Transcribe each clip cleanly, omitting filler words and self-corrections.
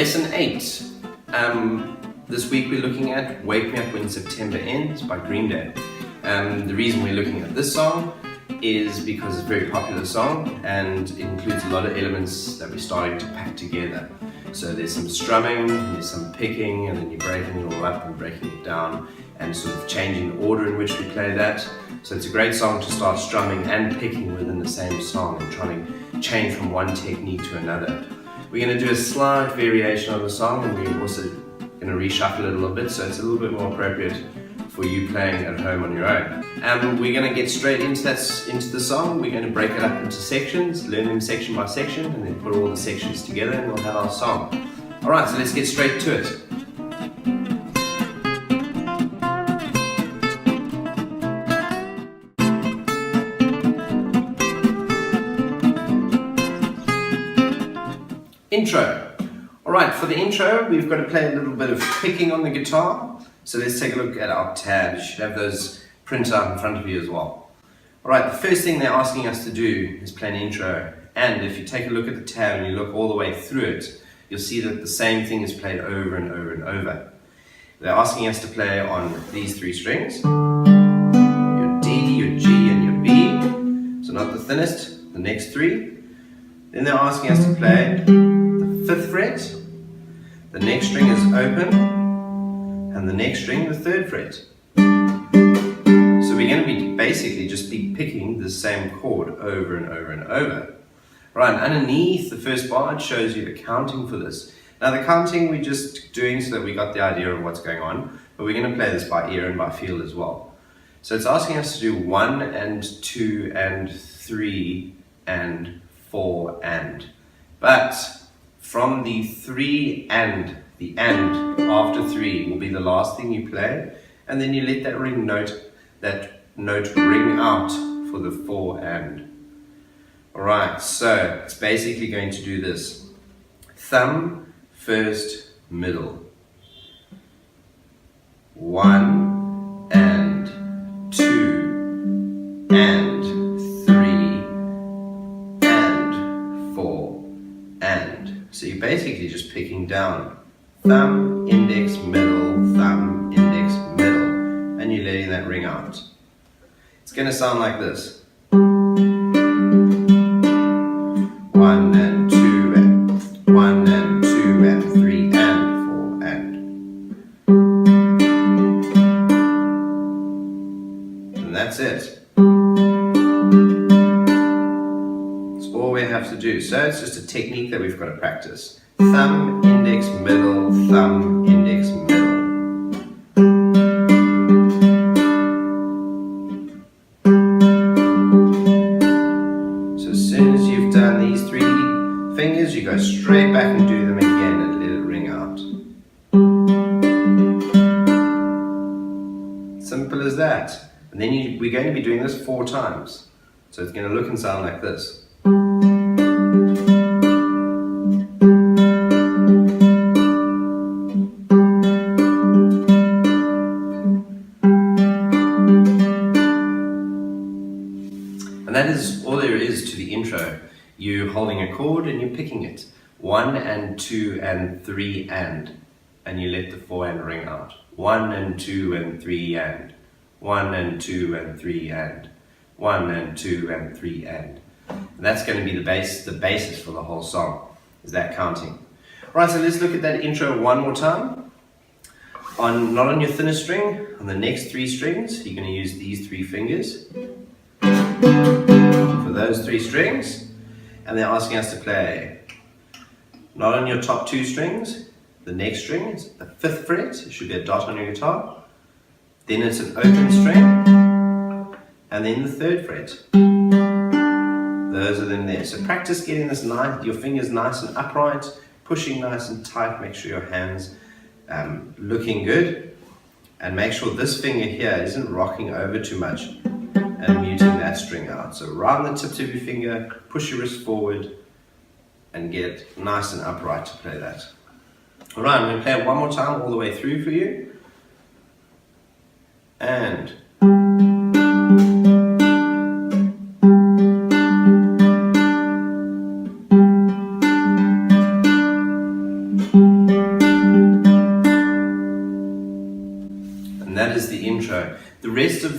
Lesson 8. This week we're looking at Wake Me Up When September Ends by Green Day. The reason we're looking at this song is because it's a very popular song and it includes a lot of elements that we're starting to pack together. So there's some strumming, there's some picking, and then you're breaking it all up and breaking it down and sort of changing the order in which we play that. So it's a great song to start strumming and picking within the same song and trying to change from one technique to another. We're going to do a slight variation on the song, and we're also going to reshuffle it a little bit so it's a little bit more appropriate for you playing at home on your own. We're going to get straight into the song. We're going to break it up into sections, learn them section by section, and then put all the sections together and we'll have our song. Alright, so let's get straight to it. Intro. Alright, for the intro, we've got to play a little bit of picking on the guitar. So let's take a look at our tabs. You should have those printed out in front of you as well. Alright, the first thing they're asking us to do is play an intro. And if you take a look at the tab and you look all the way through it, you'll see that the same thing is played over and over and over. They're asking us to play on these three strings. Your D, your G, and your B. So not the thinnest, the next three. Then they're asking us to play the 5th fret. The next string is open. And the next string, the 3rd fret. So we're going to be basically just picking the same chord over and over and over. Right, underneath the first bar, it shows you the counting for this. Now the counting we're just doing so that we got the idea of what's going on, but we're going to play this by ear and by feel as well. So it's asking us to do 1 and 2 and 3 and 4 and. But from the 3 and, the and after 3 will be the last thing you play, and then you let that note ring out for the 4 and. Alright, so it's basically going to do this. Thumb, first, middle. 1 and 2 and 3 and 4 and. So you're basically just picking down thumb, index, middle, thumb, index, middle, and you're letting that ring out. It's going to sound like this. 1 and 2 and 1 and 2 and 3 and 4 and that's it. That's all we have to do. So it's just a technique that we've got to practice. Thumb, index, middle, thumb, index, middle. So as soon as you've done these 3 fingers, you go straight back and do them again and let it ring out. Simple as that. And then we're going to be doing this 4 times. So it's going to look and sound like this. And that is all there is to the intro. You're holding a chord and you're picking it. 1 and 2 and 3 and you let the 4 and ring out. 1 and 2 and 3 and 1 and 2 and 3 and 1 and 2 and 3 and that's going to be the basis for the whole song, is that counting. Alright, so let's look at that intro one more time. Not on your thinnest string, on the next 3 strings, you're going to use these 3 fingers for those 3 strings, and they're asking us to play not on your top 2 strings, the next string is the 5th fret, it should be a dot on your guitar, then it's an open string, and then the 3rd fret. Those are them there. So practice getting this nice, your fingers nice and upright, pushing nice and tight, make sure your hands looking good, and make sure this finger here isn't rocking over too much and muting that string out. So round the tips of your finger, push your wrist forward and get nice and upright to play that. Alright, I'm going to play it one more time all the way through for you. And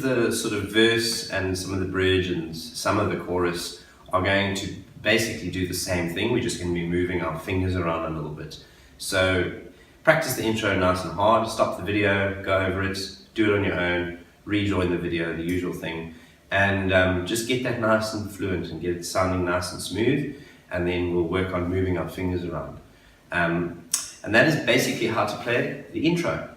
the sort of verse and some of the bridge and some of the chorus are going to basically do the same thing. We're just going to be moving our fingers around a little bit. So practice the intro nice and hard, stop the video, go over it, do it on your own, rejoin the video, the usual thing, and just get that nice and fluent and get it sounding nice and smooth, and then we'll work on moving our fingers around. And that is basically how to play the intro.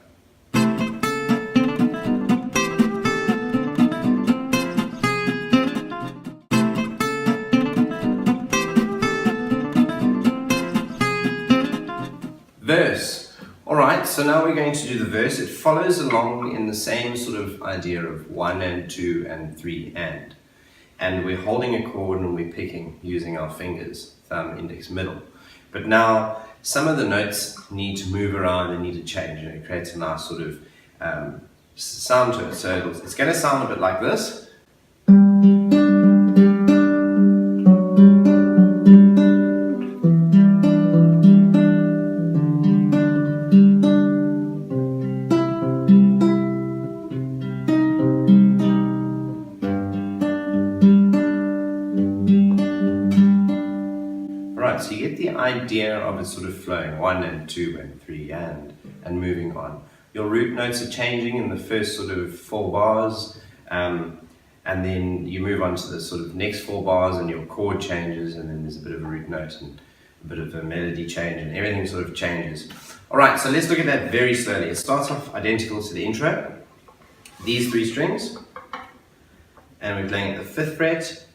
Verse. Alright, so now we're going to do the verse. It follows along in the same sort of idea of 1 and 2 and 3 and we're holding a chord and we're picking using our fingers, thumb, index, middle. But now some of the notes need to move around and need to change, and it creates a nice sort of sound to it. So it's going to sound a bit like this. So you get the idea of it sort of flowing 1 and 2 and 3 and moving on. Your root notes are changing in the first sort of 4 bars, and then you move on to the sort of next 4 bars and your chord changes, and then there's a bit of a root note and a bit of a melody change, and everything sort of changes. Alright, so let's look at that very slowly. It starts off identical to the intro. These 3 strings, and we're playing at the 5th fret,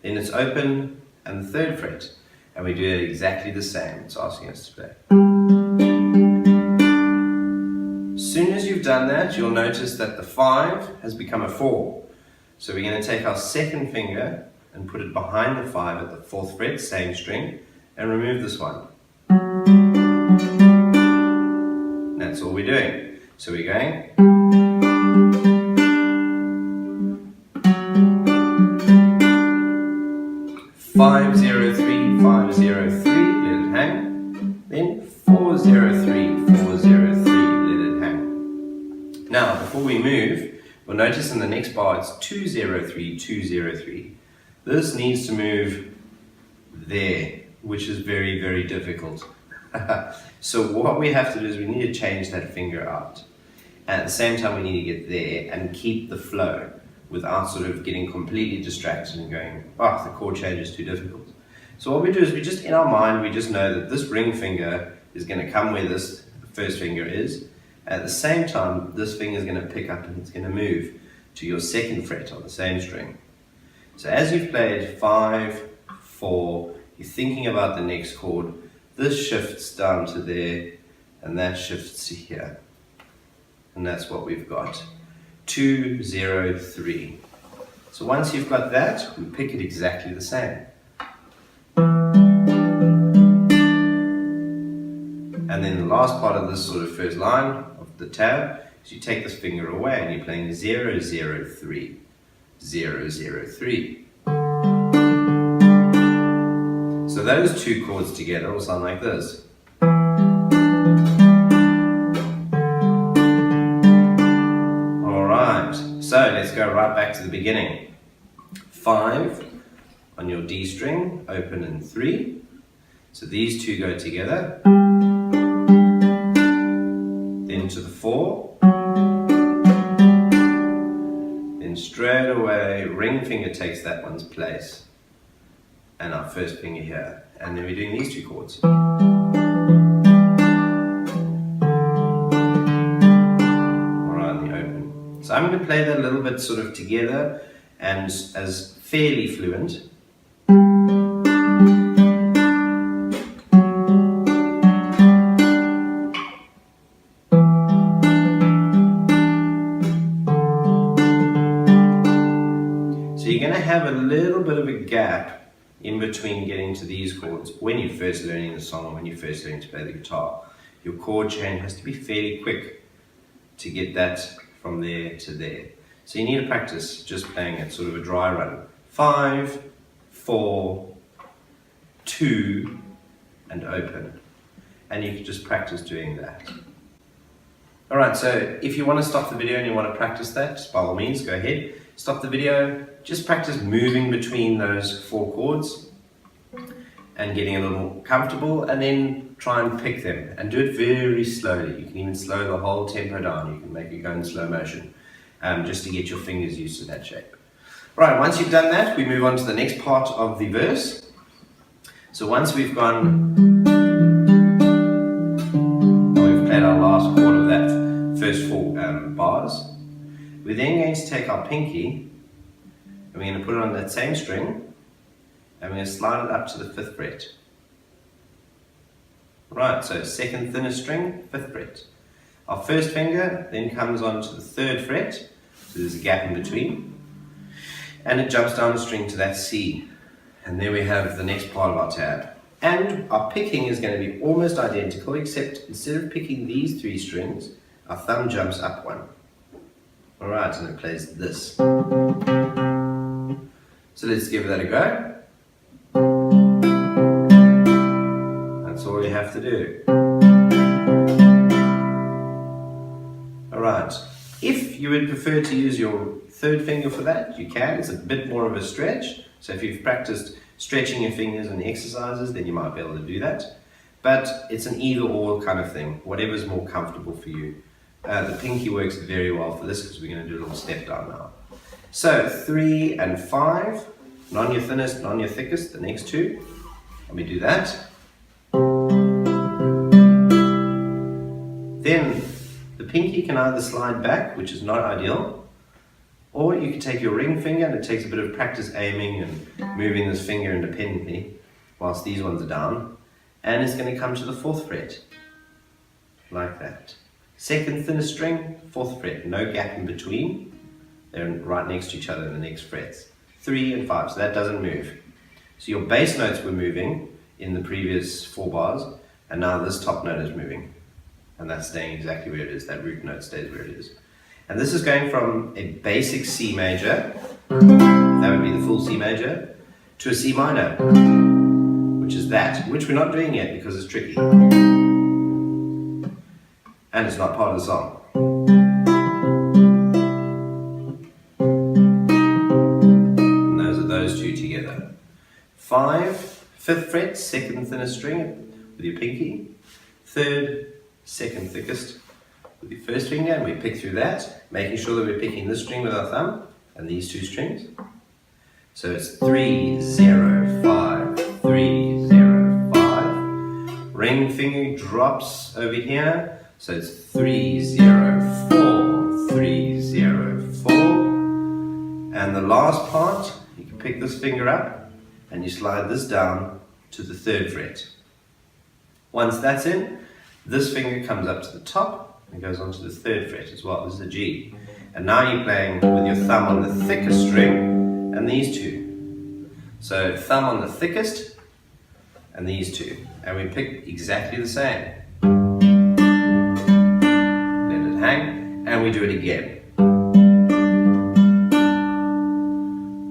then it's open, and the 3rd fret. And we do it exactly the same. It's asking us to play. As soon as you've done that, you'll notice that the 5 has become a 4. So we're going to take our 2nd finger and put it behind the 5 at the 4th fret, same string, and remove this one. And that's all we're doing. So we're going. 5, 0, 3, 5, 0, 3, let it hang. Then 4, 0, 3, 4, 0, 3, let it hang. Now, before we move, we'll notice in the next bar it's 2, 0, 3, 2, 0, 3. This needs to move there, which is very, very difficult. So what we have to do is we need to change that finger out. And at the same time, we need to get there and keep the flow, without sort of getting completely distracted and going, oh, the chord change is too difficult. So what we do is we just, in our mind, we just know that this ring finger is going to come where this first finger is. At the same time, this finger is going to pick up and it's going to move to your 2nd fret on the same string. So as you've played 5, 4, you're thinking about the next chord, this shifts down to there and that shifts to here. And that's what we've got. 2, 0, 3. So once you've got that, we pick it exactly the same. And then the last part of this sort of first line of the tab is you take this finger away and you're playing 0, 0, 3, 0, 0, 3. So those 2 chords together will sound like this. So let's go right back to the beginning. 5 on your D string, open in 3. So these 2 go together. Then to the 4. Then straight away, ring finger takes that one's place. And our first finger here. And then we're doing these 2 chords. So I'm going to play that a little bit sort of together and as fairly fluent. So you're going to have a little bit of a gap in between getting to these chords when you're first learning the song, when you're first learning to play the guitar. Your chord change has to be fairly quick to get that from there to there. So you need to practice just playing it sort of a dry run. 5, 4, 2, and open. And you can just practice doing that. Alright, so if you want to stop the video and you want to practice that, by all means, go ahead. Stop the video, just practice moving between those 4 chords and getting a little comfortable, and then try and pick them and do it very slowly. You can even slow the whole tempo down. You can make it go in slow motion just to get your fingers used to that shape. Right, once you've done that, we move on to the next part of the verse. So once we've gone, we've played our last chord of that first 4 bars, we're then going to take our pinky and we're going to put it on that same string and we're going to slide it up to the 5th fret. Right, so 2nd thinnest string, 5th fret. Our first finger then comes on to the 3rd fret, so there's a gap in between, and it jumps down the string to that C. And there we have the next part of our tab. And our picking is going to be almost identical, except instead of picking these 3 strings, our thumb jumps up 1. Alright, and it plays this. So let's give that a go. That's all you have to do. Alright, if you would prefer to use your 3rd finger for that, you can. It's a bit more of a stretch. So if you've practiced stretching your fingers in the exercises, then you might be able to do that. But it's an either or kind of thing, whatever's more comfortable for you. The pinky works very well for this because we're going to do a little step down now. So 3 and 5, not on your thinnest, not on your thickest, the next 2. Let me do that. Then the pinky can either slide back, which is not ideal, or you can take your ring finger, and it takes a bit of practice aiming and moving this finger independently whilst these ones are down, and it's going to come to the 4th fret, like that. 2nd thinnest string, 4th fret, no gap in between. They're right next to each other in the next frets. 3 and 5, so that doesn't move. So your bass notes were moving in the previous 4 bars, and now this top note is moving. And that's staying exactly where it is, that root note stays where it is. And this is going from a basic C major, that would be the full C major, to a C minor, which is that, which we're not doing yet because it's tricky. And it's not part of the song. And those are those 2 together. 5, 5th fret, 2nd thinnest string with your pinky, 3rd, 2nd thickest with your 1st finger, and we pick through that, making sure that we're picking this string with our thumb and these 2 strings. So it's 3, 0, 5, 3, 0, 5. Ring finger drops over here, so it's 3, 0, 4, 3, 0, 4. And the last part, you can pick this finger up and you slide this down to the 3rd fret. Once that's in, this finger comes up to the top and goes onto the 3rd fret as well. This is a G. And now you're playing with your thumb on the thickest string and these 2. So thumb on the thickest and these 2. And we pick exactly the same. Let it hang, and we do it again.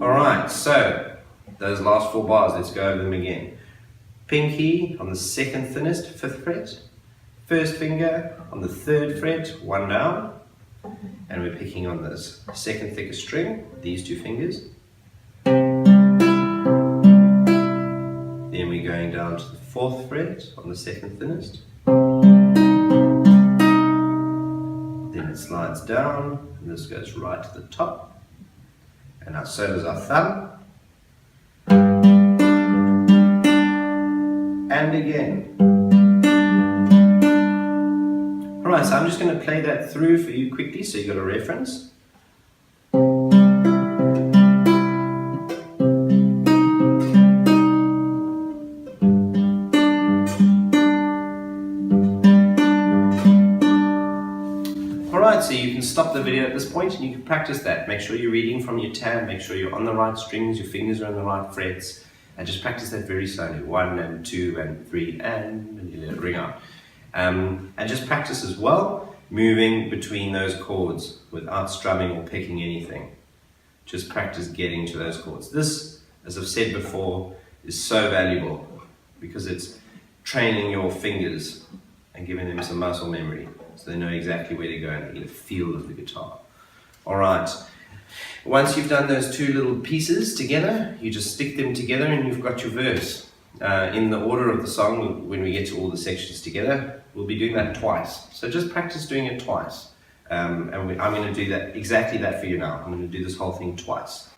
Alright, so those last 4 bars, let's go over them again. Pinky on the 2nd thinnest, 5th fret. 1st finger on the 3rd fret, 1 down, and we're picking on this 2nd thickest string, these 2 fingers. Then we're going down to the 4th fret on the 2nd thinnest. Then it slides down, and this goes right to the top. And now so does our thumb. And again. Alright, so I'm just going to play that through for you quickly so you've got a reference. Alright, so you can stop the video at this point and you can practice that. Make sure you're reading from your tab, make sure you're on the right strings, your fingers are on the right frets, and just practice that very slowly. 1 and 2 and 3 and you let it ring out. And just practice as well, moving between those chords without strumming or picking anything. Just practice getting to those chords. This, as I've said before, is so valuable because it's training your fingers and giving them some muscle memory. so they know exactly where to go and they get a feel of the guitar. Alright, once you've done those two little pieces together, you just stick them together and you've got your verse. In the order of the song, when we get to all the sections together, we'll be doing that twice. So just practice doing it twice. I'm going to do that exactly that for you now. I'm going to do this whole thing twice.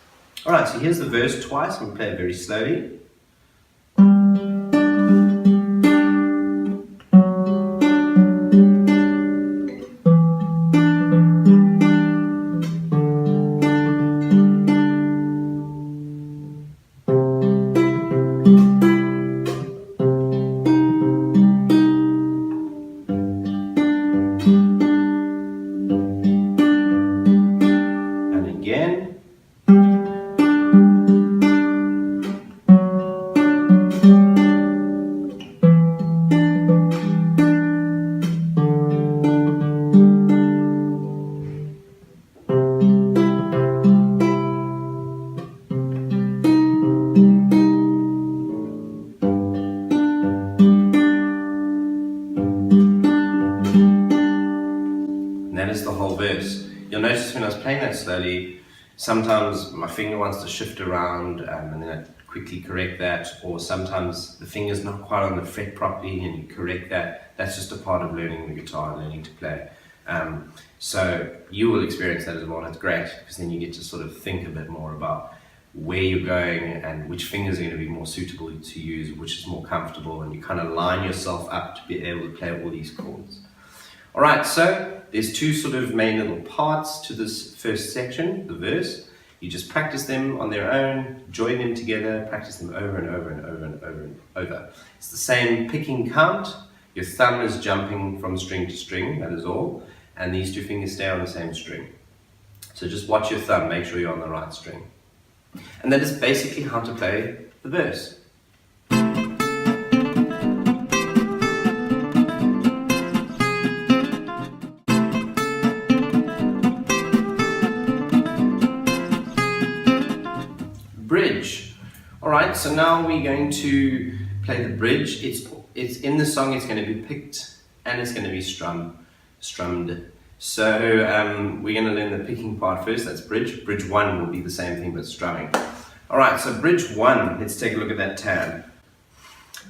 Alright, so here's the verse twice. I'm going to play it very slowly. That is the whole verse. You'll notice when I was playing that slowly, sometimes my finger wants to shift around and then I quickly correct that, or sometimes the finger's not quite on the fret properly and you correct that. That's just a part of learning the guitar and learning to play. So you will experience that as well. It's great because then you get to sort of think a bit more about where you're going and which fingers are going to be more suitable to use, which is more comfortable, and you kind of line yourself up to be able to play all these chords. Alright, so there's two sort of main little parts to this first section, the verse. You just practice them on their own, join them together, practice them over and over and over and over and over. It's the same picking count. Your thumb is jumping from string to string, that is all. And these two fingers stay on the same string. So just watch your thumb, make sure you're on the right string. And that is basically how to play the verse. Bridge. Alright, so now we're going to play the bridge. It's in the song, it's going to be picked and it's going to be strummed. So we're going to learn the picking part first, that's bridge. Bridge 1 will be the same thing but strumming. Alright, so bridge 1, let's take a look at that tab.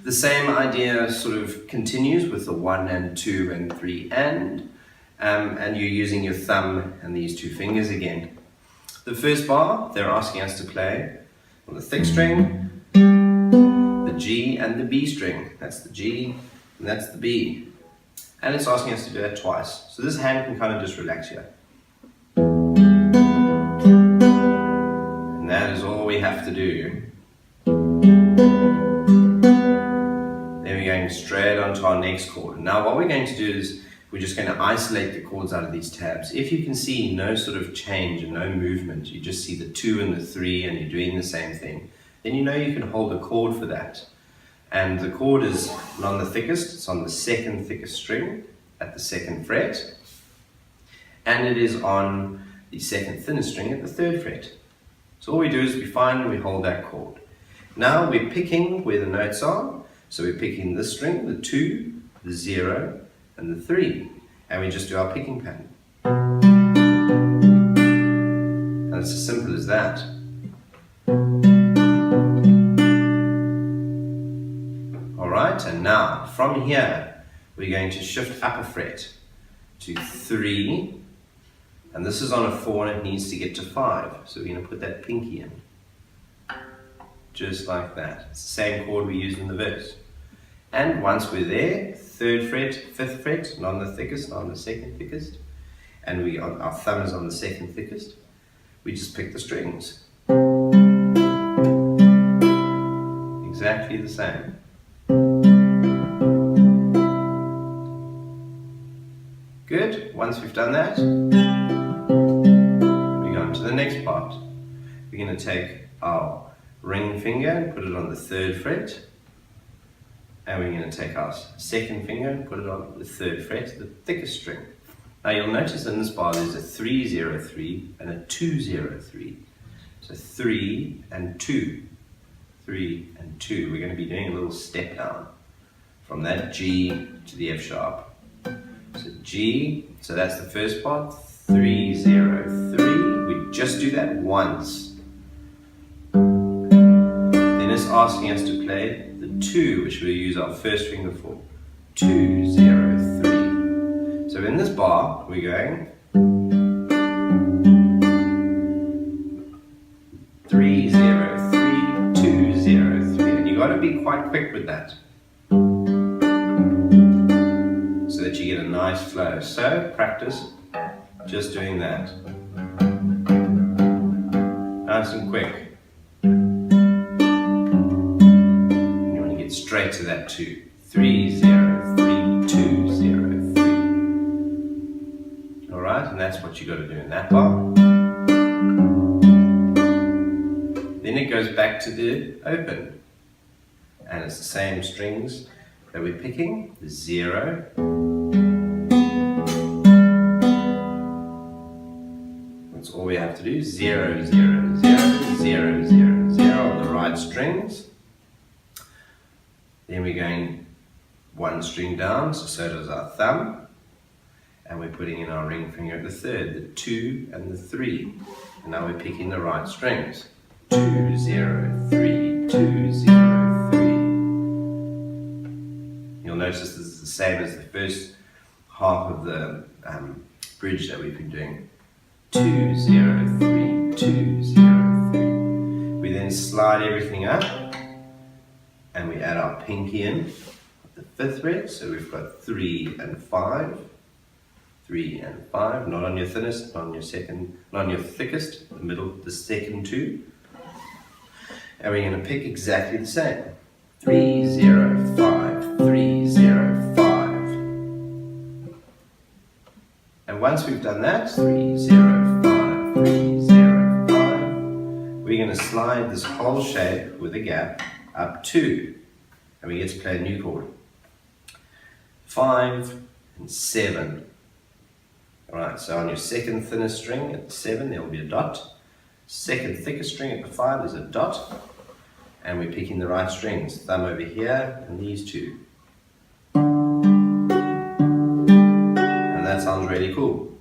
The same idea sort of continues with the 1 and 2 and 3 and you're using your thumb and these two fingers again. The first bar, they're asking us to play on the thick string, the G and the B string. That's the G and that's the B. And it's asking us to do that twice. So this hand can kind of just relax here. And that is all we have to do. Then we're going straight onto our next chord. Now what we're going to do is we're just going to isolate the chords out of these tabs. If you can see no sort of change and no movement, you just see the 2 and the 3 and you're doing the same thing, then you know you can hold a chord for that. And the chord is not on the thickest, it's on the second thickest string at the 2nd fret. And it is on the 2nd thinnest string at the 3rd fret. So all we do is we find and we hold that chord. Now we're picking where the notes are. So we're picking this string, the 2, the 0, and the 3. And we just do our picking pattern. And it's as simple as that. Alright, and now from here we're going to shift up a fret to 3, and this is on a 4 and it needs to get to 5, so we're going to put that pinky in, just like that. It's the same chord we used in the verse. And once we're there, 3rd fret, 5th fret, not on the thickest, not on the 2nd thickest, and our thumb is on the 2nd thickest, we just pick the strings. Exactly the same. Good. Once we've done that, we go on to the next part. We're going to take our ring finger and put it on the 3rd fret, and we're going to take our 2nd finger and put it on the 3rd fret, the thickest string. Now you'll notice in this bar there's a 3-0-3 and a 2-0-3. So 3 and 2, 3 and 2. We're going to be doing a little step down from that G to the F sharp. So and G. So that's the first part, 3, 0, 3. We just do that once. Then it's asking us to play the 2, which we'll use our first finger for. 2, 0, 3. So in this bar, we're going 3, 0, 3, 2, 0, 3. And you've got to be quite quick with that, so that you get a nice flow. So practice just doing that. Nice and quick. You want to get straight to that 2. 3, 0, 3, 2, 0, 3. Alright, and that's what you got to do in that bar. Then it goes back to the open. And it's the same strings that we're picking. The 0. That's all we have to do. 0, 0, 0, 0, 0, 0 on the right strings. Then we're going one string down, so does our thumb. And we're putting in our ring finger at the 3rd, the 2 and the 3. And now we're picking the right strings. 2, 0, 3, 2, 0, 3. You'll notice this is the same as the first half of the bridge that we've been doing. 2, 0, 3, 2, 0, 3. We then slide everything up and we add our pinky in the 5th fret. So we've got 3 and 5. 3 and 5, not on your thinnest, not on your second, not on your thickest, the middle, the second 2. And we're going to pick exactly the same. 3, 0, 5, 3, 0, 5. And once we've done that, 3, 0, 5, 3, 0, 5, we're going to slide this whole shape with a gap up 2. And we get to play a new chord. 5 and 7. Alright, so on your second thinnest string at the 7, there will be a dot. Second thickest string at the 5, there's a dot. And we're picking the right strings. Thumb over here, and these 2. And that sounds really cool.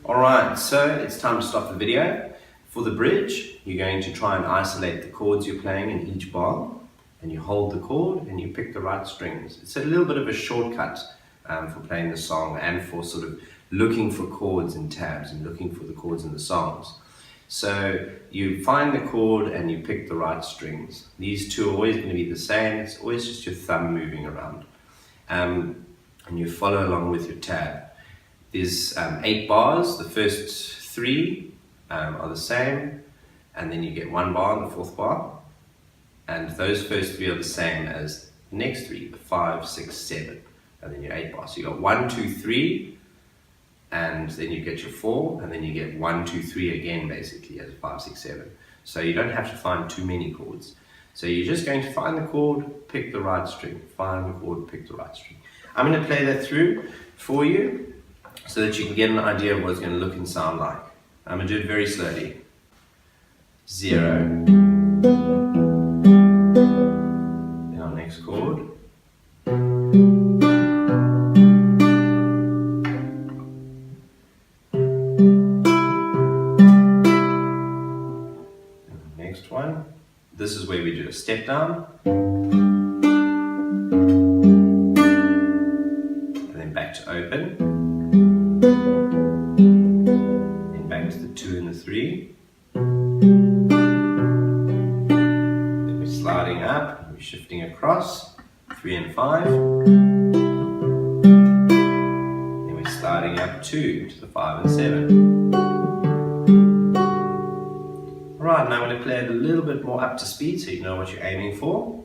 Alright, so it's time to stop the video. For the bridge, you're going to try and isolate the chords you're playing in each bar. And you hold the chord and you pick the right strings. It's a little bit of a shortcut for playing the song and for sort of looking for chords in tabs and looking for the chords in the songs. So you find the chord and you pick the right strings. These 2 are always going to be the same. It's always just your thumb moving around. And you follow along with your tab. There's 8 bars. The first 3 are the same. And then you get 1 bar on the 4th bar. And those first 3 are the same as the next 3, the 5, 6, 7, and then your 8 bar. So you got 1, 2, 3, and then you get your 4, and then you get 1, 2, 3 again, basically, as 5, 6, 7. So you don't have to find too many chords. So you're just going to find the chord, pick the right string, find the chord, pick the right string. I'm going to play that through for you so that you can get an idea of what it's going to look and sound like. I'm going to do it very slowly. 0. Next chord. Next one. This is where we do a step down. And then back to open. Then back to the 2 and the 3. Then we're sliding up. Shifting across, 3 and 5. Then we're sliding up 2 to the 5 and 7. Alright, now I'm going to play it a little bit more up to speed so you know what you're aiming for.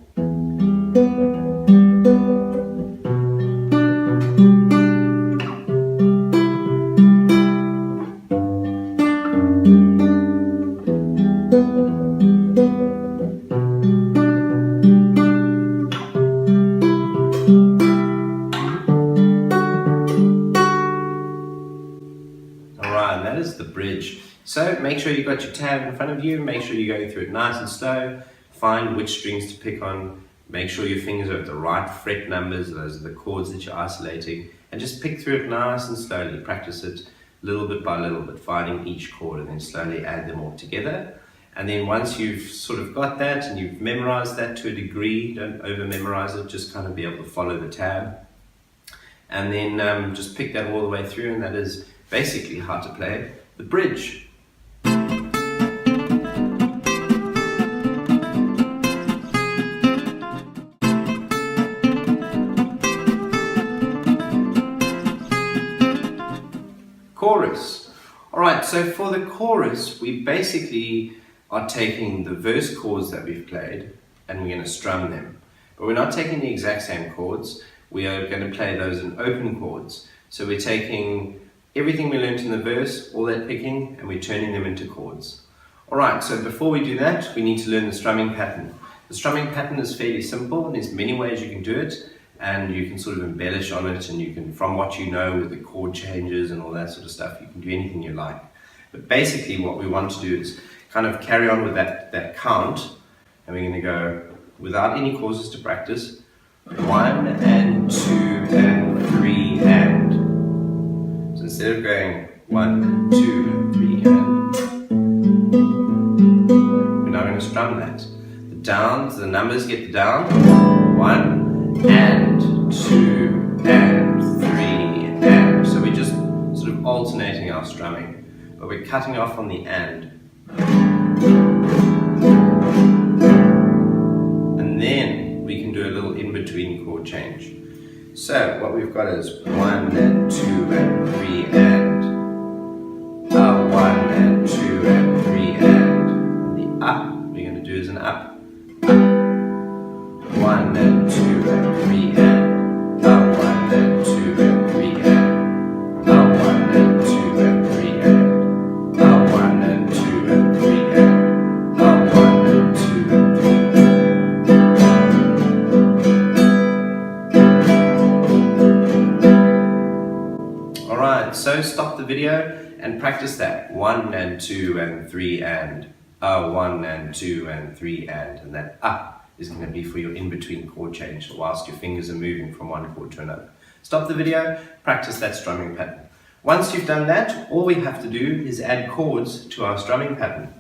The bridge. So make sure you've got your tab in front of you, make sure you're going through it nice and slow, find which strings to pick on Make sure your fingers are at the right fret numbers, those are the chords that you're isolating, and just pick through it nice and slowly. Practice it little bit by little bit, finding each chord and then slowly add them all together. And then once you've sort of got that and you've memorized that to a degree, don't over memorize it, just kind of be able to follow the tab. And then just pick that all the way through, and that is basically how to play the bridge. Chorus. Alright, so for the chorus, we basically are taking the verse chords that we've played and we're going to strum them. But we're not taking the exact same chords, we are going to play those in open chords. So we're taking everything we learned in the verse, all that picking, and we're turning them into chords. Alright, so before we do that, we need to learn the strumming pattern. The strumming pattern is fairly simple, and there's many ways you can do it, and you can sort of embellish on it, and you can, from what you know with the chord changes and all that sort of stuff, you can do anything you like. But basically what we want to do is kind of carry on with that count, and we're going to go without any causes to practice, 1 and 2 and 3 and. So instead of going 1 and 2 and 3 and, we're now going to strum that. The downs, the numbers get the down, 1 and 2 and 3 and. So we're just sort of alternating our strumming, but we're cutting off on the and. And then we can do a little in-between chord change. So what we've got is 1 and 2 and 3 and, 1 and 2 and 3 and. The up we're going to do is an up. 1 and 2 and 3 and, 1 and 2 and 3 and, 1 and 2 and 3 and, 1 and 2 and 3 and, 1 and 2 and 3 and. Alright, so stop the video and practice that. 1 and 2 and 3 and, 1 and 2 and 3 and that up is going to be for your in-between chord change whilst your fingers are moving from one chord to another. Stop the video, practice that strumming pattern. Once you've done that, all we have to do is add chords to our strumming pattern.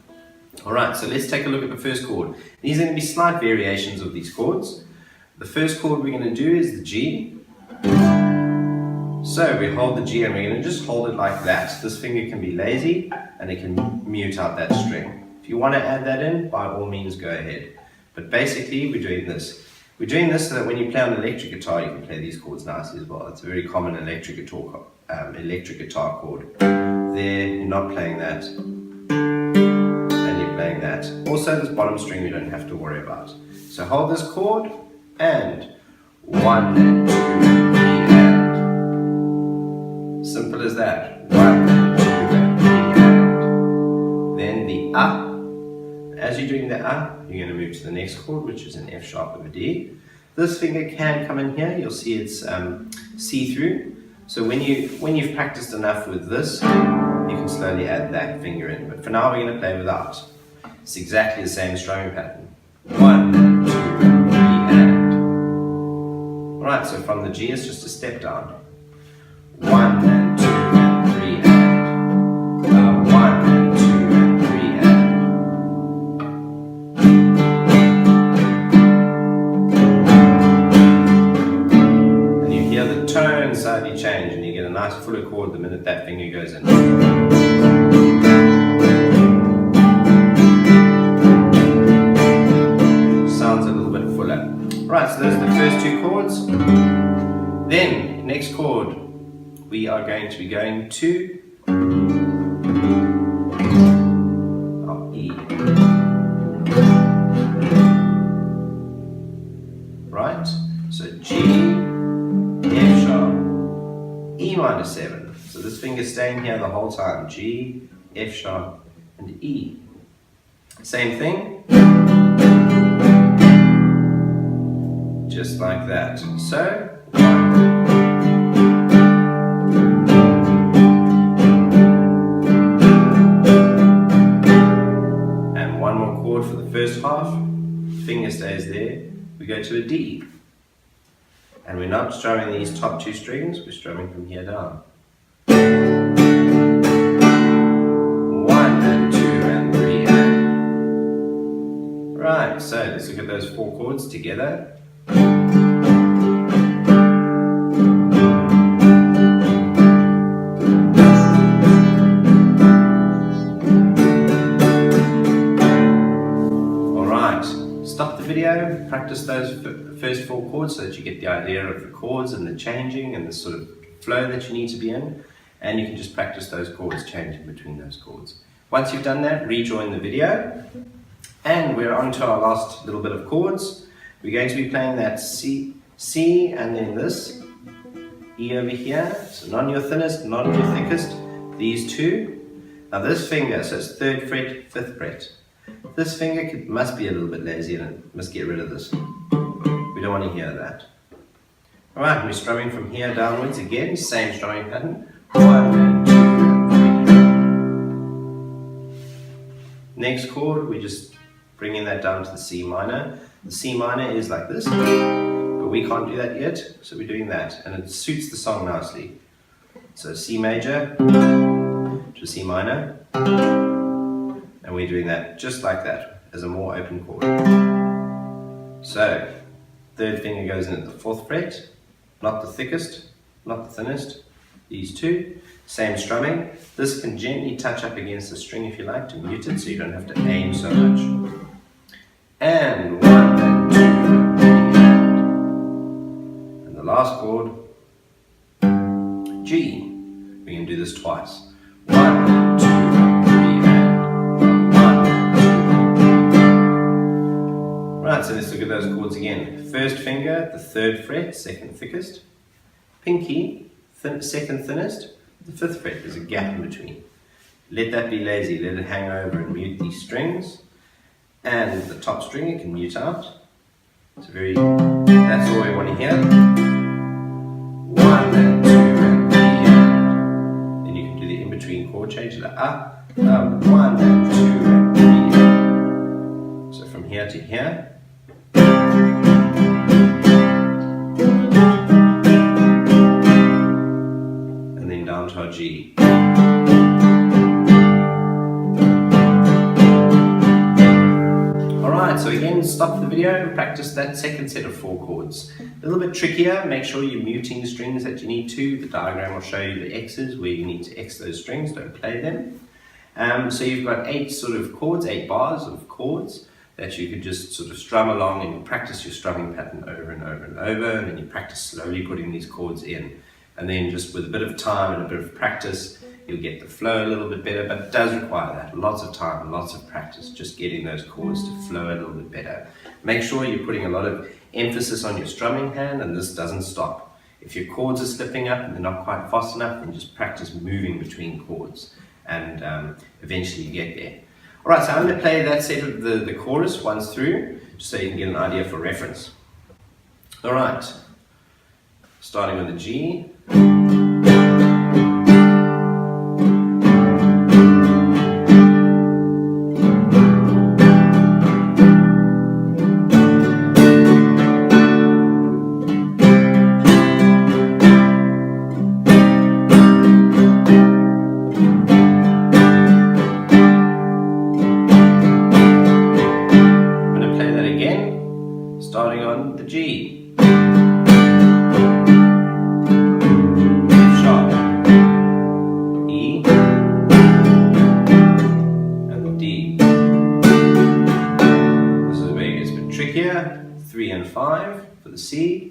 Alright, so let's take a look at the first chord. These are going to be slight variations of these chords. The first chord we're going to do is the G. So we hold the G and we're going to just hold it like that. This finger can be lazy and it can mute out that string. If you want to add that in, by all means go ahead. But basically, we're doing this. We're doing this so that when you play on an electric guitar, you can play these chords nicely as well. It's a very common electric guitar chord. There, you're not playing that, and you're playing that. Also, this bottom string we don't have to worry about. So hold this chord, and 1 and 2 and 3 and. Simple as that. 1 and 2 and 3 and. Then the up. As you're doing the up, you're going to move to the next chord, which is an F sharp with a D. This finger can come in here. You'll see it's see-through. So when you've practiced enough with this, you can slowly add that finger in. But for now, we're going to play without. It's exactly the same strumming pattern. 1 and 2 and 3 and. Alright, so from the G, it's just a step down. 1 and 2 and 3 and. 1 and 2 and 3 and. Tone slightly change and you get a nice fuller chord the minute that finger goes in. Sounds a little bit fuller. Right, so those are the first two chords. Then, next chord, we are going to be going to E. Right, so G, F sharp, E minor 7. So this finger's staying here the whole time. G, F sharp, and E. Same thing. Just like that. So, 1. And one more chord for the first half. Finger stays there. we go to a D. And we're not strumming these top two strings, we're strumming from here down. 1 and 2 and 3 and. Right, so let's look at those four chords together. Stop the video, practice those first four chords so that you get the idea of the chords and the changing and the sort of flow that you need to be in, and you can just practice those chords, changing between those chords. Once you've done that, rejoin the video, and we're on to our last little bit of chords. We're going to be playing that C, and then this E over here, so not on your thinnest, not on your thickest, these two. Now this finger, so it's 3rd fret, 5th fret. This finger must be a little bit lazy and it must get rid of this. We don't want to hear that. Alright, we're strumming from here downwards again, same strumming pattern. 1 and 2 and 3. Next chord, we're just bringing that down to the C minor. The C minor is like this, but we can't do that yet, so we're doing that, and it suits the song nicely. So C major to C minor. And we're doing that just like that, as a more open chord. So, 3rd finger goes in at the 4th fret, not the thickest, not the thinnest, these two. Same strumming. This can gently touch up against the string if you like to mute it, so you don't have to aim so much. And 1 and 2 and 3 and the last chord, G. We can do this twice. 1 and 2 and 3 and. Right, so let's look at those chords again. 1st finger, the 3rd fret, 2nd thickest. Pinky, 2nd thinnest. The 5th fret, there's a gap in between. Let that be lazy, let it hang over and mute these strings. And the top string you can mute out. It's that's all we want to hear. 1 and 2 and 3 and. Then you can do the in-between chord change, the 1 and 2 and 3 and. So from here to here. And then down to our G. Alright, so again, stop the video and practice that second set of 4 chords. A little bit trickier, make sure you're muting the strings that you need to. The diagram will show you the X's where you need to X those strings, don't play them. So you've got 8 sort of chords, 8 bars of chords that you could just sort of strum along and practice your strumming pattern over and over and over, and then you practice slowly putting these chords in. And then just with a bit of time and a bit of practice, you'll get the flow a little bit better, but it does require that. Lots of time, lots of practice, just getting those chords to flow a little bit better. Make sure you're putting a lot of emphasis on your strumming hand, and this doesn't stop. If your chords are slipping up and they're not quite fast enough, then just practice moving between chords, and eventually you get there. Alright, so I'm going to play that set of the chorus once through, just so you can get an idea for reference. Alright, starting with the G. Starting on the G. F sharp, E, and the D. This is where it gets a bit trickier. 3 and 5 for the C.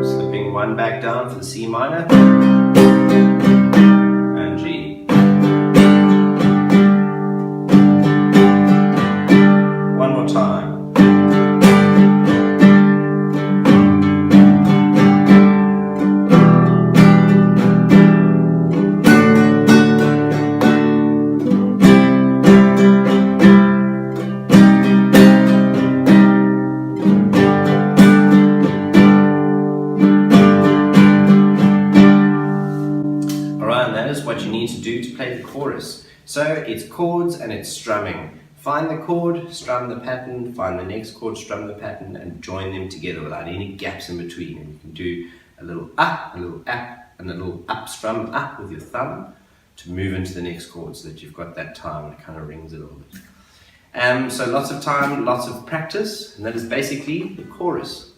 Slipping 1 back down for the C minor. And G. One more time. What you need to do to play the chorus. So it's chords and it's strumming. find the chord, strum the pattern, find the next chord, strum the pattern, and join them together without any gaps in between. And you can do a little up, a little up, and a little up strum up with your thumb to move into the next chord so that you've got that time and it kind of rings a little bit. So lots of time, lots of practice, and that is basically the chorus.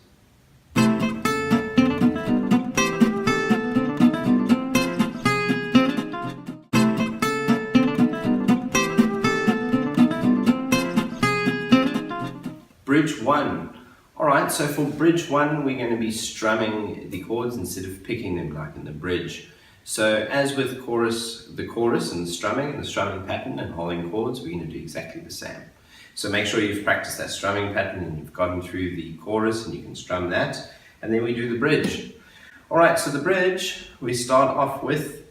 Bridge 1. Alright, so for bridge 1 we're going to be strumming the chords instead of picking them like in the bridge. So as with the chorus and the strumming pattern and holding chords, we're going to do exactly the same. So make sure you've practiced that strumming pattern and you've gotten through the chorus and you can strum that, and then we do the bridge. Alright, so the bridge, we start off with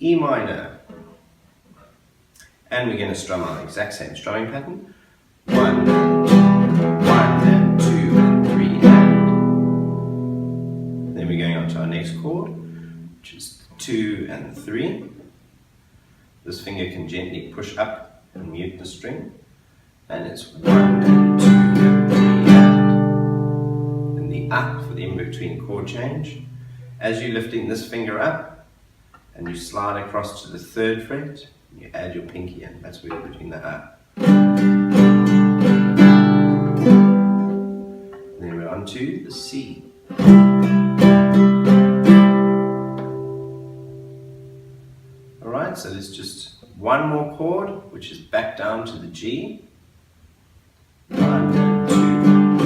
E minor. And we're going to strum our exact same strumming pattern. 1 and 2, 1 and 2 and 3 and. Then we're going on to our next chord, which is 2 and 3. This finger can gently push up and mute the string. And it's 1 and 2 and 3 and the up for the in-between chord change. As you're lifting this finger up and you slide across to the 3rd fret, you add your pinky in. That's where you're between the up. Then we're on to the C. Alright, so there's just one more chord, which is back down to the G. 1 and 2 and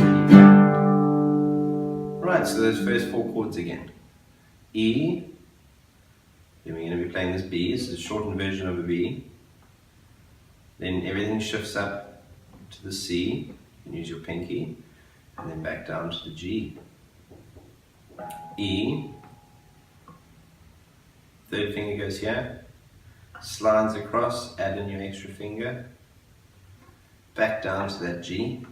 3. Right, so those first 4 chords again. E, then we're going to be playing this B, this is a shortened version of a B. Then everything shifts up to the C, you can use your pinky, and then back down to the G. E, 3rd finger goes here, slides across, add in your extra finger, back down to that G.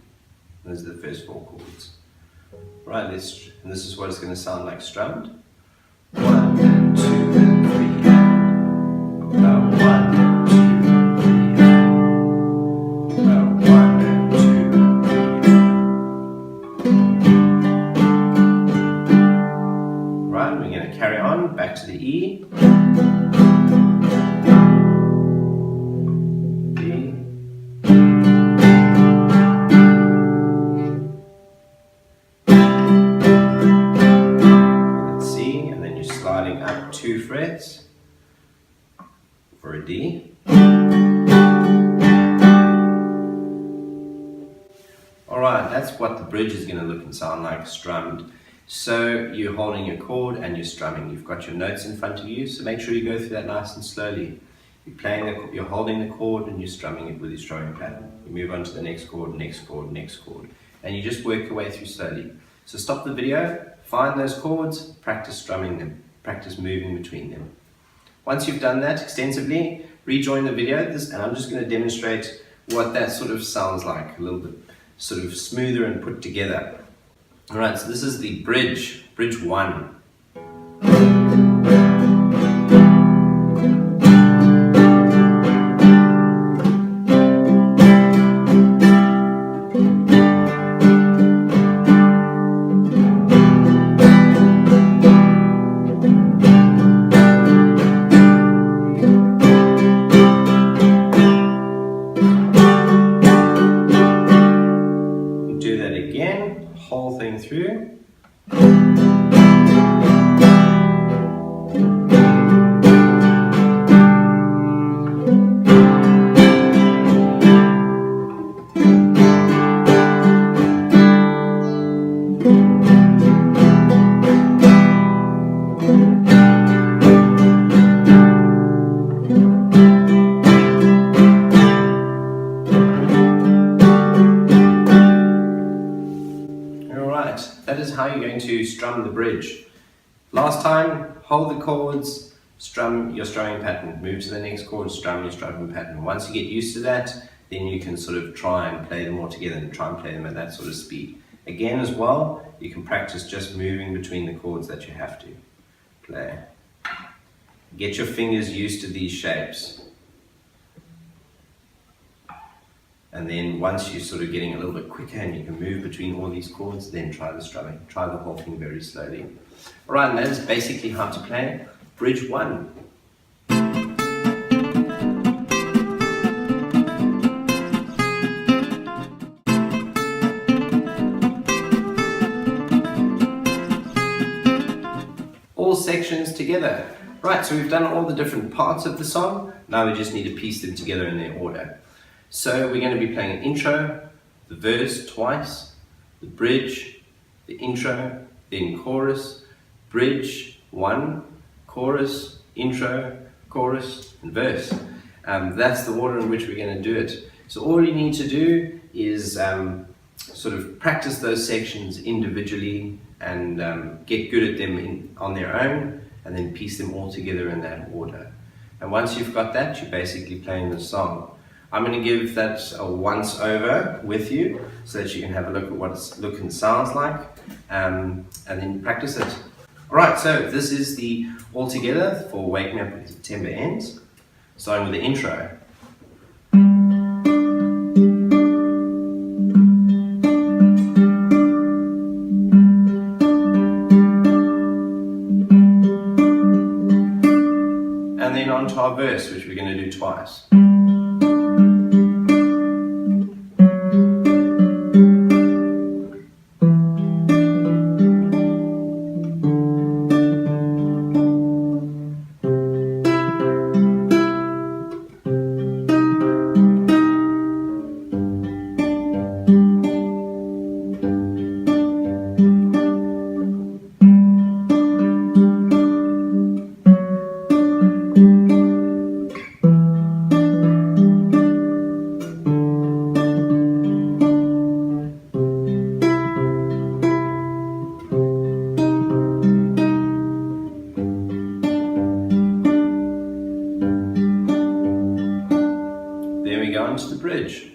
Those are the first 4 chords. Right, and this is what it's going to sound like strummed. 1 and 2 and 3 and 1 and 2 and 3 and 1 and 2 and 3. Right, we're going to carry on back to the E. Sliding up 2 frets for a D. Alright, that's what the bridge is going to look and sound like strummed. So you're holding your chord and you're strumming. You've got your notes in front of you, so make sure you go through that nice and slowly. You're holding the chord and you're strumming it with your strumming pattern. You move on to the next chord, next chord, next chord, and you just work your way through slowly. So stop the video, find those chords, practice strumming them. Practice moving between them. Once you've done that extensively, rejoin the video, and I'm just going to demonstrate what that sort of sounds like, a little bit sort of smoother and put together. Alright, so this is the bridge 1. Whole thing through. That is how you're going to strum the bridge. Last time, hold the chords, strum your strumming pattern, move to the next chord, strum your strumming pattern. Once you get used to that, then you can sort of try and play them all together and try and play them at that sort of speed. Again as well, you can practice just moving between the chords that you have to play. Get your fingers used to these shapes. And then once you're sort of getting a little bit quicker and you can move between all these chords, then try the strumming. Try the whole thing very slowly. All right, and that is basically how to play Bridge 1. All sections together. Right, so we've done all the different parts of the song. Now we just need to piece them together in their order. So we're going to be playing an intro, the verse twice, the bridge, the intro, then chorus, bridge, 1, chorus, intro, chorus, and verse. That's the order in which we're going to do it. So all you need to do is sort of practice those sections individually and get good at them on their own, and then piece them all together in that order. And once you've got that, you're basically playing the song. I'm going to give that a once over with you so that you can have a look at what it looks and sounds like, and then practice it. Alright, so this is the all together for Wake Me Up When September Ends, starting with the intro. And then on to our verse, which we're going to do twice. There we go into the bridge.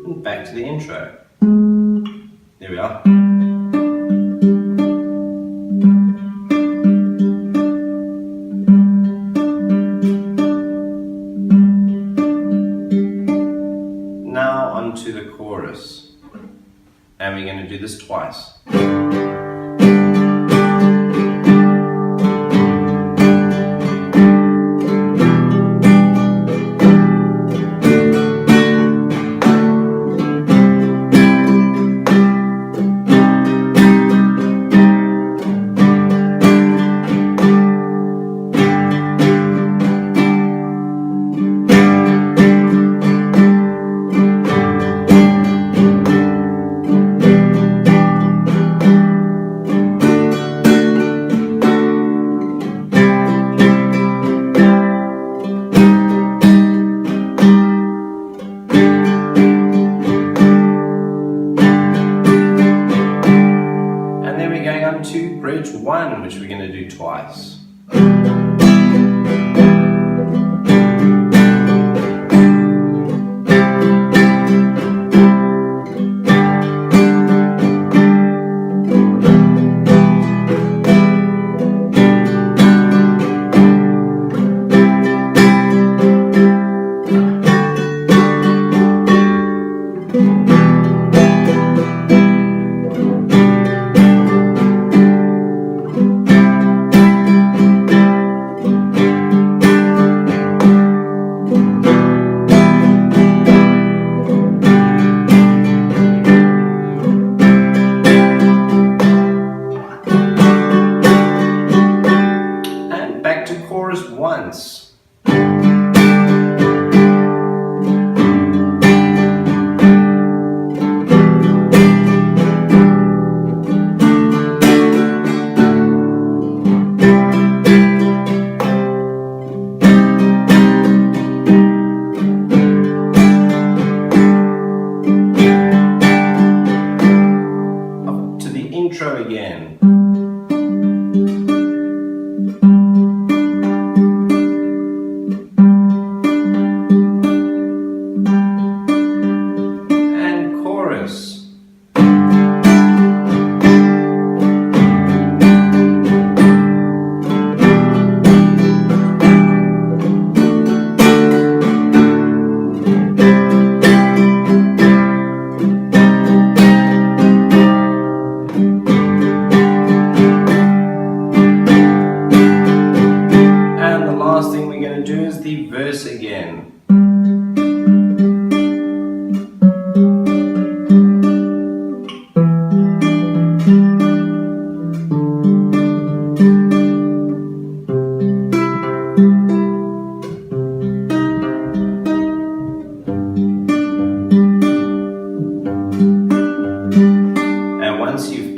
And back to the intro. There we are. Now onto the chorus, and we're going to do this twice. To bridge 1, which we're going to do twice. Chorus once. Up to the intro again.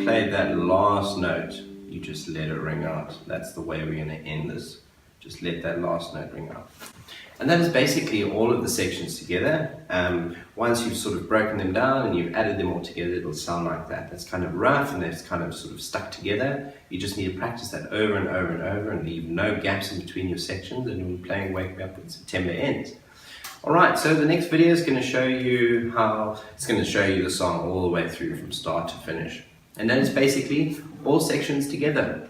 played that last note, you just let it ring out. That's the way we're going to end this. Just let that last note ring out. And that is basically all of the sections together. Once you've sort of broken them down and you've added them all together, it'll sound like that. That's kind of rough and it's kind of sort of stuck together. You just need to practice that over and over and over and leave no gaps in between your sections, and you'll be playing Wake Me Up When September Ends. Alright, so the next video is going to show you the song all the way through from start to finish. And that is basically all sections together.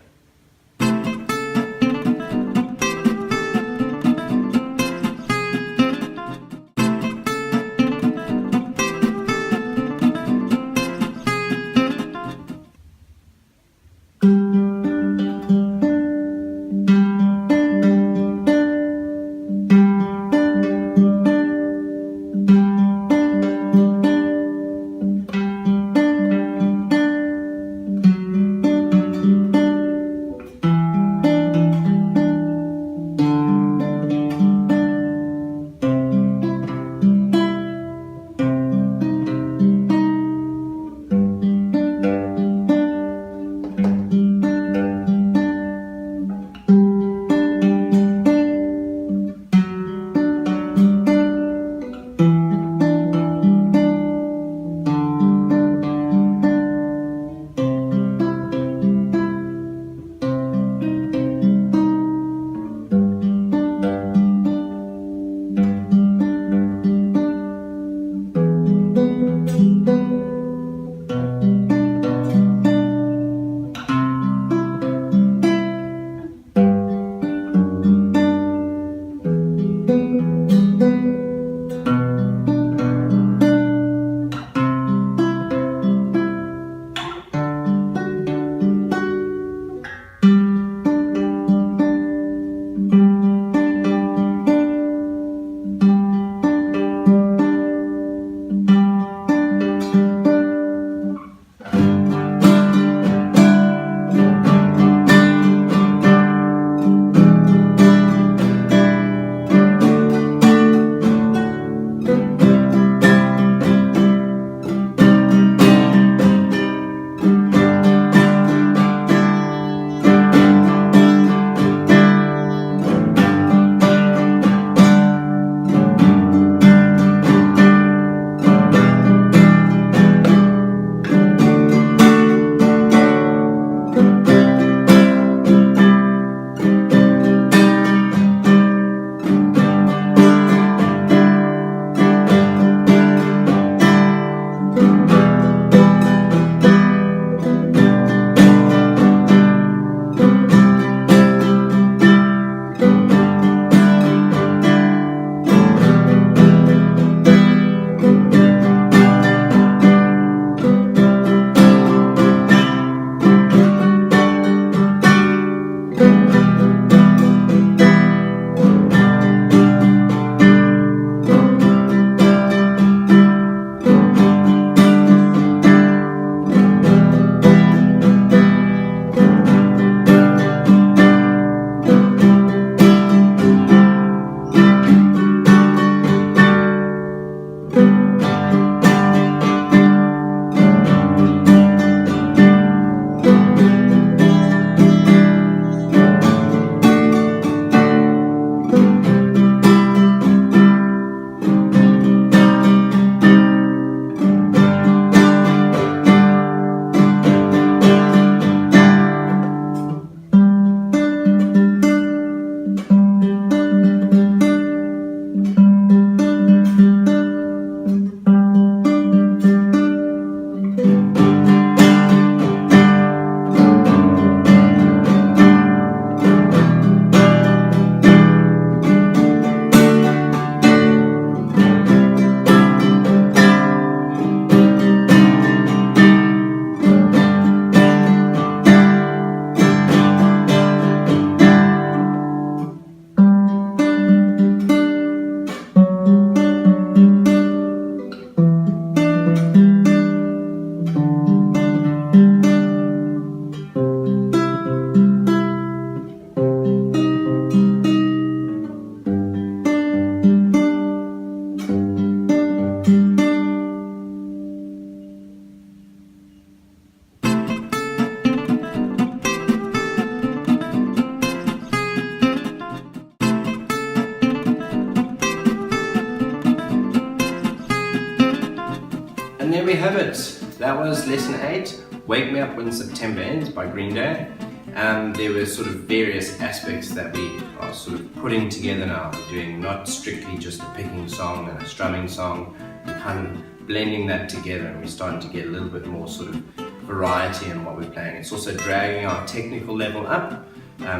have it. That was lesson 8, Wake Me Up When September Ends by Green Day. There were sort of various aspects that we are sort of putting together now. We're doing not strictly just a picking song and a strumming song. We're kind of blending that together, and we're starting to get a little bit more sort of variety in what we're playing. It's also dragging our technical level up,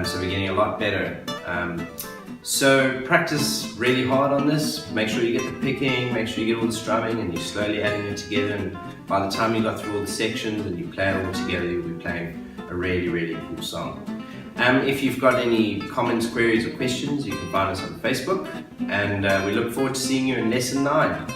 so we're getting a lot better. So practice really hard on this. Make sure you get the picking, make sure you get all the strumming, and you're slowly adding it together, and by the time you got through all the sections and you play it all together, you'll be playing a really, really cool song. If you've got any comments, queries or questions, you can find us on Facebook, and we look forward to seeing you in lesson 9.